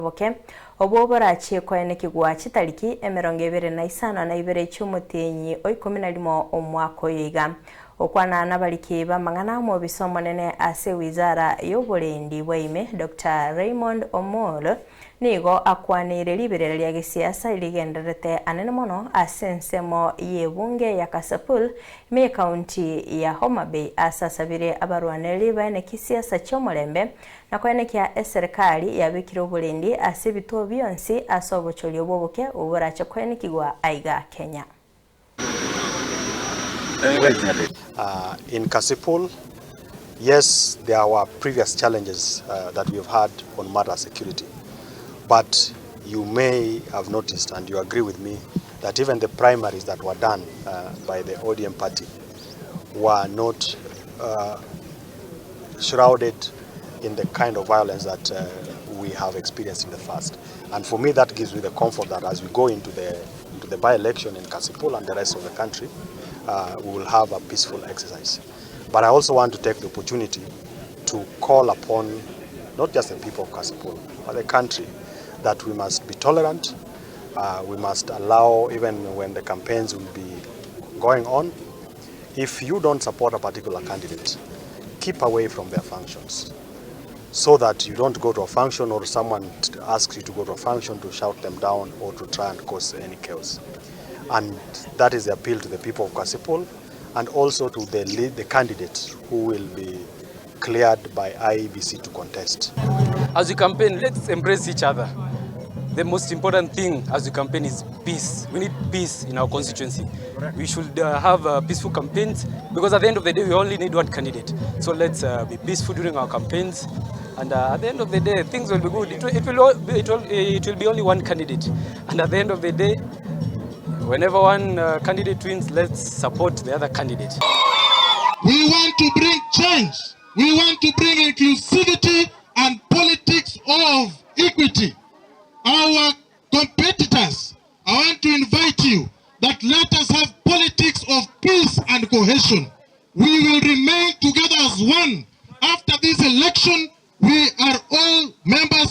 Oboke Oboborachi KOENEKIA chitariki 25 cy'umutenyi o 11 omwaka oyiga okwana n'abaliki bamangana mu bisomo nene ase wizara y'Oborendi Bw'Obochori Dr. Raymond Omolo NIGO akwanire liberera lya SIASA iligenderete anene mono ase nsemo y'ebunge ya Kasapul me county ya Homa Bay asasabire abarwaneri baeneki SIASA cy'omulembe na KOENEKIA serikali yabikira Oborendi ase bituo byonsi ase Obochori Oboke oborache KOENEKIA aiga Kenya. In Kasipul, yes, there were previous challenges that we have had on matter security, but you may have noticed, and you agree with me, that even the primaries that were done by the ODM party were not shrouded in the kind of violence that we have experienced in the past. And for me, that gives me the comfort that as we go into the by-election in Kasipul and the rest of the country, we will have a peaceful exercise. But I also want to take the opportunity to call upon not just the people of Kasipul, but the country, that we must be tolerant. We must allow, even when the campaigns will be going on, if you don't support a particular candidate, keep away from their functions, so that you don't go to a function or someone asks you to go to a function to shout them down or to try and cause any chaos. And that is the appeal to the people of Kasipul and also to the candidates who will be cleared by IEBC to contest. As we campaign, let's embrace each other. The most important thing as we campaign is peace. We need peace in our constituency. We should have peaceful campaigns, because at the end of the day, we only need one candidate. So let's be peaceful during our campaigns. And at the end of the day, things will be good. It will be only one candidate. And at the end of the day, whenever one candidate wins, let's support the other candidate. We want to bring change. We want to bring inclusivity and politics of equity. Our competitors, I want to invite you that let us have politics of peace and cohesion. We will remain together as one. After this election, we are all members